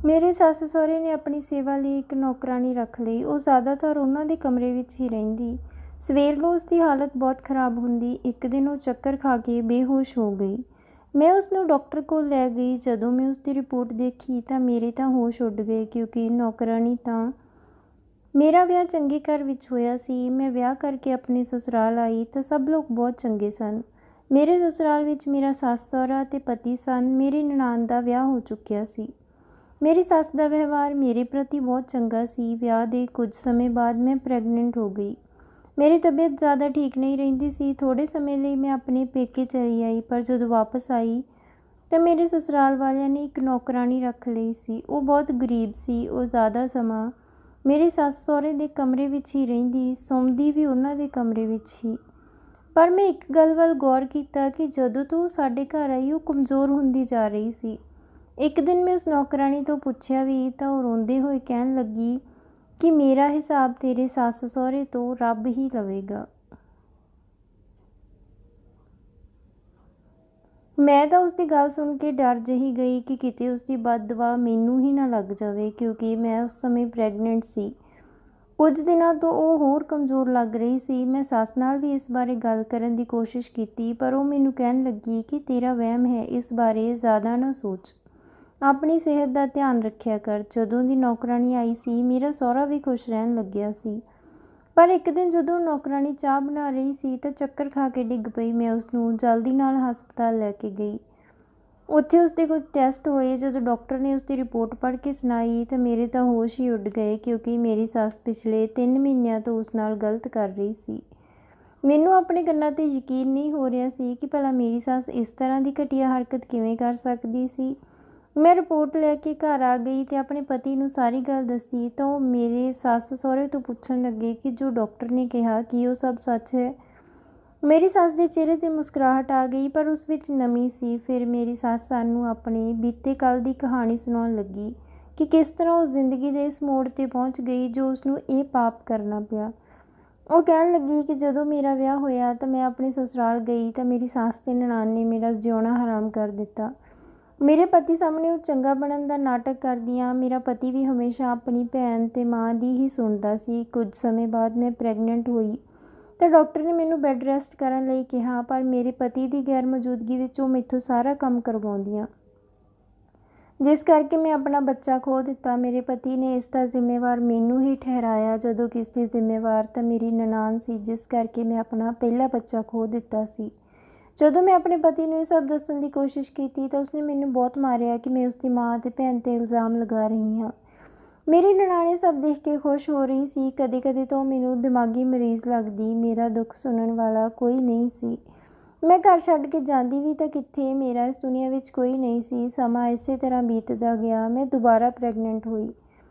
ਮੇਰੇ ਸੱਸ ਸਹੁਰੇ ਨੇ ਆਪਣੀ ਸੇਵਾ ਲਈ ਇੱਕ ਨੌਕਰਾਣੀ ਰੱਖ ਲਈ। ਉਹ ਜ਼ਿਆਦਾਤਰ ਉਹਨਾਂ ਦੇ ਕਮਰੇ ਵਿੱਚ ਹੀ ਰਹਿੰਦੀ। ਸਵੇਰ ਨੂੰ ਉਸ ਦੀ ਹਾਲਤ ਬਹੁਤ ਖਰਾਬ ਹੁੰਦੀ। ਇੱਕ ਦਿਨ ਉਹ ਚੱਕਰ ਖਾ ਕੇ ਬੇਹੋਸ਼ ਹੋ ਗਈ। ਮੈਂ ਉਸ ਨੂੰ ਡਾਕਟਰ ਕੋਲ ਲੈ ਗਈ। ਜਦੋਂ ਮੈਂ ਉਸ ਦੀ ਰਿਪੋਰਟ ਦੇਖੀ ਤਾਂ ਮੇਰੇ ਤਾਂ ਹੋਸ਼ ਉੱਡ ਗਏ, ਕਿਉਂਕਿ ਨੌਕਰਾਣੀ ਤਾਂ ਮੇਰਾ ਵਿਆਹ ਚੰਗੇ ਘਰ ਵਿੱਚ ਹੋਇਆ ਸੀ। ਮੈਂ ਵਿਆਹ ਕਰਕੇ ਆਪਣੇ ਸਸੁਰਾਲ ਆਈ ਤਾਂ ਸਭ ਲੋਕ ਬਹੁਤ ਚੰਗੇ ਸਨ। ਮੇਰੇ ਸਸੁਰਾਲ ਵਿੱਚ ਮੇਰਾ ਸੱਸ ਸਹੁਰਾ ਅਤੇ ਪਤੀ ਸਨ। ਮੇਰੀ ਨਨਾਣ ਦਾ ਵਿਆਹ ਹੋ ਚੁੱਕਿਆ ਸੀ। ਮੇਰੀ ਸੱਸ ਦਾ ਵਿਵਹਾਰ ਮੇਰੇ ਪ੍ਰਤੀ ਬਹੁਤ ਚੰਗਾ ਸੀ। ਵਿਆਹ ਦੇ ਕੁਝ ਸਮੇਂ ਬਾਅਦ ਮੈਂ ਪ੍ਰੈਗਨੈਂਟ ਹੋ ਗਈ। ਮੇਰੀ ਤਬੀਅਤ ਜ਼ਿਆਦਾ ਠੀਕ ਨਹੀਂ ਰਹਿੰਦੀ ਸੀ। ਥੋੜ੍ਹੇ ਸਮੇਂ ਲਈ ਮੈਂ ਆਪਣੇ ਪੇਕੇ ਚਲੀ ਆਈ, ਪਰ ਜਦੋਂ ਵਾਪਸ ਆਈ ਤਾਂ ਮੇਰੇ ਸਸੁਰਾਲ ਵਾਲਿਆਂ ਨੇ ਇੱਕ ਨੌਕਰਾਣੀ ਰੱਖ ਲਈ ਸੀ। ਉਹ ਬਹੁਤ ਗਰੀਬ ਸੀ। ਉਹ ਜ਼ਿਆਦਾ ਸਮਾਂ ਮੇਰੇ ਸੱਸ ਸਹੁਰੇ ਦੇ ਕਮਰੇ ਵਿੱਚ ਹੀ ਰਹਿੰਦੀ, ਸੌਂਦੀ ਵੀ ਉਹਨਾਂ ਦੇ ਕਮਰੇ ਵਿੱਚ ਹੀ। ਪਰ ਮੈਂ ਇੱਕ ਗੱਲ ਵੱਲ ਗੌਰ ਕੀਤਾ ਕਿ ਜਦੋਂ ਤੋਂ ਉਹ ਸਾਡੇ ਘਰ ਆਈ, ਉਹ ਕਮਜ਼ੋਰ ਹੁੰਦੀ ਜਾ ਰਹੀ ਸੀ। ਇੱਕ ਦਿਨ ਮੈਂ ਉਸ ਨੌਕਰਾਣੀ ਤੋਂ ਪੁੱਛਿਆ ਵੀ ਤਾਂ ਉਹ ਰੋਂਦੇ ਹੋਏ ਕਹਿਣ ਲੱਗੀ ਕਿ ਮੇਰਾ ਹਿਸਾਬ ਤੇਰੇ ਸੱਸ ਸਹੁਰੇ ਤੋਂ ਰੱਬ ਹੀ ਲਵੇਗਾ। ਮੈਂ ਤਾਂ ਉਸਦੀ ਗੱਲ ਸੁਣ ਕੇ ਡਰ ਜਿਹੀ ਗਈ ਕਿ ਕਿਤੇ ਉਸਦੀ ਬਦਦੁਆ ਮੈਨੂੰ ਹੀ ਨਾ ਲੱਗ ਜਾਵੇ, ਕਿਉਂਕਿ ਮੈਂ ਉਸ ਸਮੇਂ ਪ੍ਰੈਗਨੈਂਟ ਸੀ। ਕੁਝ ਦਿਨਾਂ ਤੋਂ ਉਹ ਹੋਰ ਕਮਜ਼ੋਰ ਲੱਗ ਰਹੀ ਸੀ। ਮੈਂ ਸੱਸ ਨਾਲ ਵੀ ਇਸ ਬਾਰੇ ਗੱਲ ਕਰਨ ਦੀ ਕੋਸ਼ਿਸ਼ ਕੀਤੀ, ਪਰ ਉਹ ਮੈਨੂੰ ਕਹਿਣ ਲੱਗੀ ਕਿ ਤੇਰਾ ਵਹਿਮ ਹੈ, ਇਸ ਬਾਰੇ ਜ਼ਿਆਦਾ ਨਾ ਸੋਚ, ਆਪਣੀ ਸਿਹਤ ਦਾ ਧਿਆਨ ਰੱਖਿਆ ਕਰ। ਜਦੋਂ ਦੀ ਨੌਕਰਾਣੀ ਆਈ ਸੀ, ਮੇਰਾ ਸਹੁਰਾ ਵੀ ਖੁਸ਼ ਰਹਿਣ ਲੱਗਿਆ ਸੀ। ਪਰ ਇੱਕ ਦਿਨ ਜਦੋਂ ਨੌਕਰਾਣੀ ਚਾਹ ਬਣਾ ਰਹੀ ਸੀ ਤਾਂ ਚੱਕਰ ਖਾ ਕੇ ਡਿੱਗ ਪਈ। ਮੈਂ ਉਸਨੂੰ ਜਲਦੀ ਨਾਲ ਹਸਪਤਾਲ ਲੈ ਕੇ ਗਈ। ਉੱਥੇ ਉਸਦੇ ਕੁਝ ਟੈਸਟ ਹੋਏ। ਜਦੋਂ ਡਾਕਟਰ ਨੇ ਉਸਦੀ ਰਿਪੋਰਟ ਪੜ੍ਹ ਕੇ ਸੁਣਾਈ ਤਾਂ ਮੇਰੇ ਤਾਂ ਹੋਸ਼ ਹੀ ਉੱਡ ਗਏ, ਕਿਉਂਕਿ ਮੇਰੀ ਸੱਸ ਪਿਛਲੇ 3 ਮਹੀਨਿਆਂ ਤੋਂ ਉਸ ਨਾਲ ਗਲਤ ਕਰ ਰਹੀ ਸੀ। ਮੈਨੂੰ ਆਪਣੇ ਕੰਨਾਂ 'ਤੇ ਯਕੀਨ ਨਹੀਂ ਹੋ ਰਿਹਾ ਸੀ ਕਿ ਭਲਾ ਮੇਰੀ ਸੱਸ ਇਸ ਤਰ੍ਹਾਂ ਦੀ ਘਟੀਆ ਹਰਕਤ ਕਿਵੇਂ ਕਰ ਸਕਦੀ ਸੀ। ਮੈਂ ਰਿਪੋਰਟ ਲੈ ਕੇ ਘਰ ਆ ਗਈ ਤੇ ਆਪਣੇ ਪਤੀ ਨੂੰ ਸਾਰੀ ਗੱਲ ਦੱਸੀ ਤਾਂ ਉਹ ਮੇਰੇ ਸੱਸ ਸਹੁਰੇ ਤੋਂ ਪੁੱਛਣ ਲੱਗੇ ਕਿ ਜੋ ਡਾਕਟਰ ਨੇ ਕਿਹਾ ਕੀ ਉਹ ਸਭ ਸੱਚ ਹੈ। ਮੇਰੀ ਸੱਸ ਦੇ ਚਿਹਰੇ 'ਤੇ ਮੁਸਕਰਾਹਟ ਆ ਗਈ, ਪਰ ਉਸ ਵਿੱਚ ਨਮੀ ਸੀ। ਫਿਰ ਮੇਰੀ ਸੱਸ ਸਾਨੂੰ ਆਪਣੇ ਬੀਤੇ ਕੱਲ੍ਹ ਦੀ ਕਹਾਣੀ ਸੁਣਾਉਣ ਲੱਗੀ ਕਿ ਕਿਸ ਤਰ੍ਹਾਂ ਉਹ ਜ਼ਿੰਦਗੀ ਦੇ ਇਸ ਮੋੜ 'ਤੇ ਪਹੁੰਚ ਗਈ ਜੋ ਉਸਨੂੰ ਇਹ ਪਾਪ ਕਰਨਾ ਪਿਆ। ਉਹ ਕਹਿਣ ਲੱਗੀ ਕਿ ਜਦੋਂ ਮੇਰਾ ਵਿਆਹ ਹੋਇਆ ਤਾਂ ਮੈਂ ਆਪਣੇ ਸਸੁਰਾਲ ਗਈ ਤਾਂ ਮੇਰੀ ਸੱਸ ਤੇ ਨਨਾਣ ਨੇ ਮੇਰਾ ਜਿਉਣਾ ਹਰਾਮ ਕਰ ਦਿੱਤਾ। ਮੇਰੇ ਪਤੀ ਸਾਹਮਣੇ ਉਹ ਚੰਗਾ ਬਣਨ ਦਾ ਨਾਟਕ ਕਰਦੀਆਂ। ਮੇਰਾ ਪਤੀ ਵੀ ਹਮੇਸ਼ਾ ਆਪਣੀ ਭੈਣ ਤੇ ਮਾਂ ਦੀ ਹੀ ਸੁਣਦਾ ਸੀ। ਕੁਝ ਸਮੇਂ ਬਾਅਦ ਮੈਂ ਪ੍ਰੈਗਨੈਂਟ ਹੋਈ ਤਾਂ ਡਾਕਟਰ ਨੇ ਮੈਨੂੰ ਬੈੱਡ ਰੈਸਟ ਕਰਨ ਲਈ ਕਿਹਾ, ਪਰ ਮੇਰੇ ਪਤੀ ਦੀ ਗੈਰ ਮੌਜੂਦਗੀ ਵਿੱਚ ਉਹ ਮੈਥੋਂ ਸਾਰਾ ਕੰਮ ਕਰਵਾਉਂਦੀਆਂ, ਜਿਸ ਕਰਕੇ ਮੈਂ ਆਪਣਾ ਬੱਚਾ ਖੋ ਦਿੱਤਾ। ਮੇਰੇ ਪਤੀ ਨੇ ਇਸ ਦਾ ਜ਼ਿੰਮੇਵਾਰ ਮੈਨੂੰ ਹੀ ਠਹਿਰਾਇਆ, ਜਦੋਂ ਕਿ ਇਸ ਦੀ ਜ਼ਿੰਮੇਵਾਰ ਤਾਂ ਮੇਰੀ ਨਨਾਣ ਸੀ, ਜਿਸ ਕਰਕੇ ਮੈਂ ਆਪਣਾ ਪਹਿਲਾ ਬੱਚਾ ਖੋ ਦਿੱਤਾ ਸੀ। ਜਦੋਂ ਮੈਂ ਆਪਣੇ ਪਤੀ ਨੂੰ ਇਹ ਸਭ ਦੱਸਣ ਦੀ ਕੋਸ਼ਿਸ਼ ਕੀਤੀ ਤਾਂ ਉਸਨੇ ਮੈਨੂੰ ਬਹੁਤ ਮਾਰਿਆ ਕਿ ਮੈਂ ਉਸਦੀ ਮਾਂ ਅਤੇ ਭੈਣ 'ਤੇ ਇਲਜ਼ਾਮ ਲਗਾ ਰਹੀ ਹਾਂ। ਮੇਰੀ ਨਨਾਣ ਇਹ ਸਭ ਦੇਖ ਕੇ ਖੁਸ਼ ਹੋ ਰਹੀ ਸੀ। ਕਦੇ ਕਦੇ ਤਾਂ ਉਹ ਮੈਨੂੰ ਦਿਮਾਗੀ ਮਰੀਜ਼ ਲੱਗਦੀ। ਮੇਰਾ ਦੁੱਖ ਸੁਣਨ ਵਾਲਾ ਕੋਈ ਨਹੀਂ ਸੀ। ਮੈਂ ਘਰ ਛੱਡ ਕੇ ਜਾਂਦੀ ਵੀ ਤਾਂ ਕਿੱਥੇ, ਮੇਰਾ ਇਸ ਦੁਨੀਆ ਵਿੱਚ ਕੋਈ ਨਹੀਂ ਸੀ। ਸਮਾਂ ਇਸੇ ਤਰ੍ਹਾਂ ਬੀਤਦਾ ਗਿਆ। ਮੈਂ ਦੁਬਾਰਾ ਪ੍ਰੈਗਨੈਂਟ ਹੋਈ,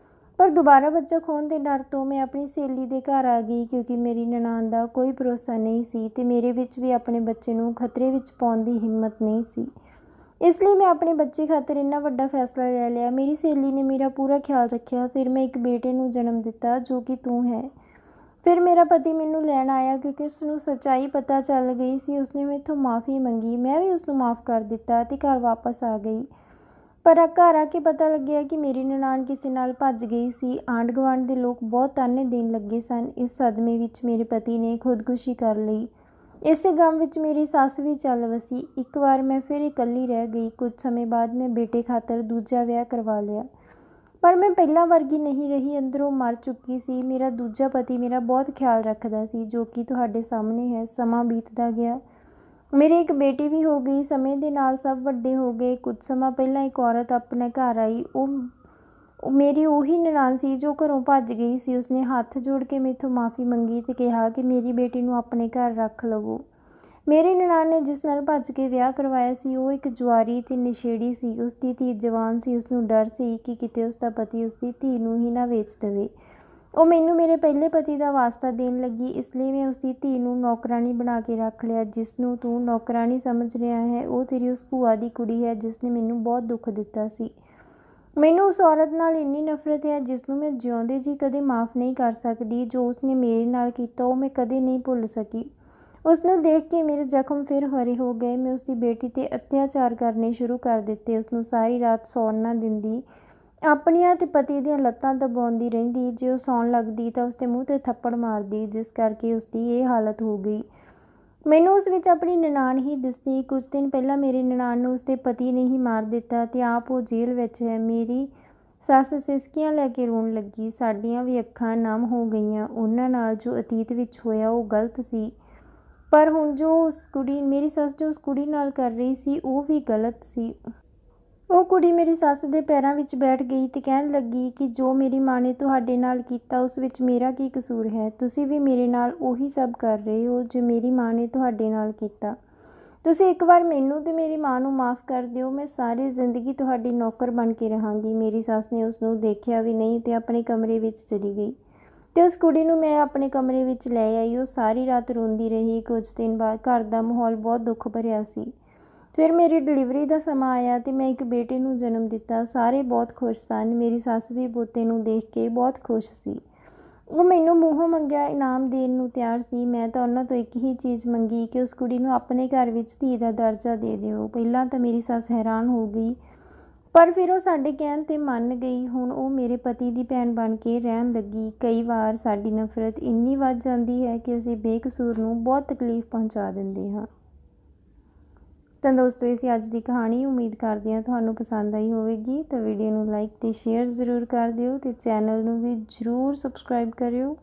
ਪਰ ਦੁਬਾਰਾ ਬੱਚਾ ਖੋਹਣ ਦੇ ਡਰ ਤੋਂ ਮੈਂ ਆਪਣੀ ਸਹੇਲੀ ਦੇ ਘਰ ਆ ਗਈ, ਕਿਉਂਕਿ ਮੇਰੀ ਨਨਾਣ ਦਾ ਕੋਈ ਭਰੋਸਾ ਨਹੀਂ ਸੀ ਤੇ ਮੇਰੇ ਵਿੱਚ ਵੀ ਆਪਣੇ ਬੱਚੇ ਨੂੰ ਖਤਰੇ ਵਿੱਚ ਪਾਉਣ ਦੀ ਹਿੰਮਤ ਨਹੀਂ ਸੀ। ਇਸ ਲਈ ਮੈਂ ਆਪਣੇ ਬੱਚੇ ਖਾਤਰ ਇੰਨਾ ਵੱਡਾ ਫੈਸਲਾ ਲੈ ਲਿਆ। ਮੇਰੀ ਸਹੇਲੀ ਨੇ ਮੇਰਾ ਪੂਰਾ ਖਿਆਲ ਰੱਖਿਆ। ਫਿਰ ਮੈਂ ਇੱਕ ਬੇਟੇ ਨੂੰ ਜਨਮ ਦਿੱਤਾ, ਜੋ ਕਿ ਤੂੰ ਹੈ। ਫਿਰ ਮੇਰਾ ਪਤੀ ਮੈਨੂੰ ਲੈਣ ਆਇਆ, ਕਿਉਂਕਿ ਉਸਨੂੰ ਸੱਚਾਈ ਪਤਾ ਚੱਲ ਗਈ ਸੀ। ਉਸਨੇ ਮੈਥੋਂ ਮਾफ़ੀ ਮੰਗੀ। ਮੈਂ ਵੀ ਉਸਨੂੰ ਮਾफ़ ਕਰ ਦਿੱਤਾ ਤੇ ਘਰ ਵਾਪਸ ਆ ਗਈ। ਪਰ ਘਰ ਆ ਕੇ ਪਤਾ ਲੱਗਿਆ ਕਿ ਮੇਰੀ ਨਨਾਣ ਕਿਸੇ ਨਾਲ ਭੱਜ ਗਈ ਸੀ। ਆਂਢ ਗੁਆਂਢ ਦੇ ਲੋਕ ਬਹੁਤ ਤਾਨੇ ਦੇਣ ਲੱਗੇ ਸਨ। ਇਸ ਸਦਮੇ ਵਿੱਚ ਮੇਰੇ ਪਤੀ ਨੇ ਖੁਦਕੁਸ਼ੀ ਕਰ ਲਈ। ਇਸੇ ਗਮ ਵਿੱਚ ਮੇਰੀ ਸੱਸ ਵੀ ਚੱਲ ਵਸੀ। ਇੱਕ ਵਾਰ ਮੈਂ ਫਿਰ ਇਕੱਲੀ ਰਹਿ ਗਈ। ਕੁਝ ਸਮੇਂ ਬਾਅਦ ਮੈਂ ਬੇਟੇ ਖਾਤਰ ਦੂਜਾ ਵਿਆਹ ਕਰਵਾ ਲਿਆ, ਪਰ ਮੈਂ ਪਹਿਲਾਂ ਵਰਗੀ ਨਹੀਂ ਰਹੀ। ਅੰਦਰੋਂ ਮਰ ਚੁੱਕੀ ਸੀ। ਮੇਰਾ ਦੂਜਾ ਪਤੀ ਮੇਰਾ ਬਹੁਤ ਖਿਆਲ ਰੱਖਦਾ ਸੀ, ਜੋ ਕਿ ਤੁਹਾਡੇ ਸਾਹਮਣੇ ਹੈ। ਸਮਾਂ ਬੀਤਦਾ ਗਿਆ। ਮੇਰੀ ਇੱਕ ਬੇਟੀ ਵੀ ਹੋ ਗਈ। ਸਮੇਂ ਦੇ ਨਾਲ ਸਭ ਵੱਡੇ ਹੋ ਗਏ। ਕੁਝ ਸਮਾਂ ਪਹਿਲਾਂ ਇੱਕ ਔਰਤ ਆਪਣੇ ਘਰ ਆਈ। ਉਹ ਮੇਰੀ ਉਹੀ ਨਨਾਣ ਸੀ ਜੋ ਘਰੋਂ ਭੱਜ ਗਈ ਸੀ। ਉਸਨੇ ਹੱਥ ਜੋੜ ਕੇ ਮੈਥੋਂ ਮਾਫ਼ੀ ਮੰਗੀ ਤੇ ਕਿਹਾ ਕਿ ਮੇਰੀ ਬੇਟੀ ਨੂੰ ਆਪਣੇ ਘਰ ਰੱਖ ਲਵੋ। ਮੇਰੀ ਨਨਾਣ ਨੇ ਜਿਸ ਨਾਲ ਭੱਜ ਕੇ ਵਿਆਹ ਕਰਵਾਇਆ ਸੀ, ਉਹ ਇੱਕ ਜੁਆਰੀ ਤੇ ਨਸ਼ੇੜੀ ਸੀ। ਉਸਦੀ ਧੀ ਜਵਾਨ ਸੀ। ਉਸਨੂੰ ਡਰ ਸੀ ਕਿ ਕਿਤੇ ਉਸਦਾ ਪਤੀ ਉਸਦੀ ਧੀ ਨੂੰ ਹੀ ਨਾ ਵੇਚ ਦੇਵੇ। ਉਹ ਮੈਨੂੰ ਮੇਰੇ ਪਹਿਲੇ ਪਤੀ ਦਾ ਵਾਸਤਾ ਦੇਣ ਲੱਗੀ। ਇਸ ਲਈ ਮੈਂ ਉਸਦੀ ਧੀ ਨੂੰ ਨੌਕਰਾਣੀ ਬਣਾ ਕੇ ਰੱਖ ਲਿਆ। ਜਿਸ ਨੂੰ ਤੂੰ ਨੌਕਰਾਣੀ ਸਮਝ ਰਿਹਾ ਹੈ, ਉਹ ਤੇਰੀ ਉਸ ਭੂਆ ਦੀ ਕੁੜੀ ਹੈ ਜਿਸ ਨੇ ਮੈਨੂੰ ਬਹੁਤ ਦੁੱਖ ਦਿੱਤਾ ਸੀ। ਮੈਨੂੰ ਉਸ ਔਰਤ ਨਾਲ ਇੰਨੀ ਨਫ਼ਰਤ ਹੈ ਜਿਸ ਨੂੰ ਮੈਂ ਜਿਉਂਦੇ ਜੀ ਕਦੇ ਮਾफ़ ਨਹੀਂ ਕਰ ਸਕਦੀ। ਜੋ ਉਸਨੇ ਮੇਰੇ ਨਾਲ ਕੀਤਾ ਉਹ ਮੈਂ ਕਦੇ ਨਹੀਂ ਭੁੱਲ ਸਕੀ। ਉਸ ਨੂੰ ਦੇਖ ਕੇ ਮੇਰੇ ਜ਼ਖਮ ਫਿਰ ਹਰੇ ਹੋ ਗਏ। ਮੈਂ ਉਸਦੀ ਬੇਟੀ 'ਤੇ ਅਤਿਆਚਾਰ ਕਰਨੇ ਸ਼ੁਰੂ ਕਰ ਦਿੱਤੇ। ਉਸਨੂੰ ਸਾਰੀ ਰਾਤ ਸੌਣ ਨਾ ਦਿੰਦੀ। ਆਪਣੀਆਂ ਤੇ ਪਤੀ ਦੀਆਂ ਲੱਤਾਂ ਦਬਾਉਂਦੀ ਰਹਿੰਦੀ। ਜੇ ਉਹ ਸੌਣ ਲੱਗਦੀ ਤਾਂ ਉਸਦੇ ਮੂੰਹ 'ਤੇ ਥੱਪੜ ਮਾਰਦੀ, ਜਿਸ ਕਰਕੇ ਉਸਦੀ ਇਹ ਹਾਲਤ ਹੋ ਗਈ। ਮੈਨੂੰ ਉਸ ਵਿੱਚ ਆਪਣੀ ਨਨਾਣ ਹੀ ਦਿਸਦੀ। ਕੁਝ ਦਿਨ ਪਹਿਲਾਂ ਮੇਰੀ ਨਨਾਣ ਨੂੰ ਉਸਦੇ ਪਤੀ ਨੇ ਹੀ ਮਾਰ ਦਿੱਤਾ ਤੇ ਆਪ ਉਹ ਜੇਲ੍ਹ ਵਿੱਚ ਹੈ। ਮੇਰੀ ਸੱਸ ਸਿਸਕੀਆਂ ਲੈ ਕੇ ਰੋਣ ਲੱਗੀ। ਸਾਡੀਆਂ ਵੀ ਅੱਖਾਂ ਨਮ ਹੋ ਗਈਆਂ। ਉਹਨਾਂ ਨਾਲ ਜੋ ਅਤੀਤ ਵਿੱਚ ਹੋਇਆ ਉਹ ਗਲਤ ਸੀ, ਪਰ ਹੁਣ ਮੇਰੀ ਸੱਸ ਜੋ ਉਸ ਕੁੜੀ ਨਾਲ ਕਰ ਰਹੀ ਸੀ ਉਹ ਵੀ ਗਲਤ ਸੀ। ਉਹ ਕੁੜੀ ਮੇਰੀ ਸੱਸ ਦੇ ਪੈਰਾਂ ਵਿੱਚ ਬੈਠ ਗਈ ਤੇ ਕਹਿਣ ਲੱਗੀ ਕਿ ਜੋ ਮੇਰੀ ਮਾਂ ਨੇ ਤੁਹਾਡੇ ਨਾਲ ਕੀਤਾ ਉਸ ਵਿੱਚ ਮੇਰਾ ਕੀ ਕਸੂਰ ਹੈ। ਤੁਸੀਂ ਵੀ ਮੇਰੇ ਨਾਲ ਉਹੀ ਸਭ ਕਰ ਰਹੇ ਹੋ ਜੋ ਮੇਰੀ ਮਾਂ ਨੇ ਤੁਹਾਡੇ ਨਾਲ ਕੀਤਾ। ਤੁਸੀਂ ਇੱਕ ਵਾਰ ਮੈਨੂੰ ਤੇ ਮੇਰੀ ਮਾਂ ਨੂੰ ਮਾफ़ ਕਰ ਦਿਓ, ਮੈਂ ਸਾਰੀ ਜ਼ਿੰਦਗੀ ਤੁਹਾਡੀ ਨੌਕਰ ਬਣ ਕੇ ਰਹਾਂਗੀ। ਮੇਰੀ ਸੱਸ ਨੇ ਉਸ ਨੂੰ ਦੇਖਿਆ ਵੀ ਨਹੀਂ ਤੇ ਆਪਣੇ ਕਮਰੇ ਵਿੱਚ ਚਲੀ ਗਈ ਤੇ ਉਸ ਕੁੜੀ ਨੂੰ ਮੈਂ ਆਪਣੇ ਕਮਰੇ ਵਿੱਚ ਲੈ ਆਈ। ਉਹ ਸਾਰੀ ਰਾਤ ਰੋਂਦੀ ਰਹੀ। ਕੁਝ ਦਿਨ ਬਾਅਦ ਘਰ ਦਾ ਮਾਹੌਲ ਬਹੁਤ ਦੁੱਖ ਭਰਿਆ ਸੀ। ਫਿਰ ਮੇਰੀ ਡਿਲੀਵਰੀ ਦਾ ਸਮਾਂ ਆਇਆ ਤੇ ਮੈਂ ਇੱਕ ਬੇਟੇ ਨੂੰ ਜਨਮ ਦਿੱਤਾ। ਸਾਰੇ ਬਹੁਤ ਖੁਸ਼ ਸਨ। ਮੇਰੀ ਸੱਸ ਵੀ ਪੋਤੇ ਨੂੰ ਦੇਖ ਕੇ ਬਹੁਤ ਖੁਸ਼ ਸੀ। ਉਹ ਮੈਨੂੰ ਮੂੰਹੋਂ ਮੰਗਿਆ ਇਨਾਮ ਦੇਣ ਨੂੰ ਤਿਆਰ ਸੀ। ਮੈਂ ਤਾਂ ਉਹਨਾਂ ਤੋਂ ਇੱਕ ਹੀ ਚੀਜ਼ ਮੰਗੀ ਕਿ ਉਸ ਕੁੜੀ ਨੂੰ ਆਪਣੇ ਘਰ ਵਿੱਚ ਧੀ ਦਾ ਦਰਜਾ ਦੇ ਦਿਓ। ਪਹਿਲਾਂ ਤਾਂ ਮੇਰੀ ਸੱਸ ਹੈਰਾਨ ਹੋ ਗਈ, ਪਰ ਫਿਰ ਉਹ ਸਾਡੇ ਕਹਿਣ 'ਤੇ ਮੰਨ ਗਈ। ਹੁਣ ਉਹ ਮੇਰੇ ਪਤੀ ਦੀ ਭੈਣ ਬਣ ਕੇ ਰਹਿਣ ਲੱਗੀ। ਕਈ ਵਾਰ ਸਾਡੀ ਨਫ਼ਰਤ ਇੰਨੀ ਵੱਧ ਜਾਂਦੀ ਹੈ ਕਿ ਅਸੀਂ ਬੇਕਸੂਰ ਨੂੰ ਬਹੁਤ ਤਕਲੀਫ ਪਹੁੰਚਾ ਦਿੰਦੇ ਹਾਂ। ਤਾਂ ਦੋਸਤੋ, ਇਹ ਸੀ ਅੱਜ ਦੀ ਕਹਾਣੀ। ਉਮੀਦ ਕਰਦੇ ਹਾਂ ਤੁਹਾਨੂੰ ਪਸੰਦ ਆਈ ਹੋਵੇਗੀ। ਤਾਂ ਵੀਡੀਓ ਨੂੰ ਲਾਈਕ ਤੇ ਸ਼ੇਅਰ ਜ਼ਰੂਰ ਕਰ ਦਿਓ ਤੇ ਚੈਨਲ ਨੂੰ ਵੀ ਜ਼ਰੂਰ ਸਬਸਕ੍ਰਾਈਬ ਕਰਿਓ।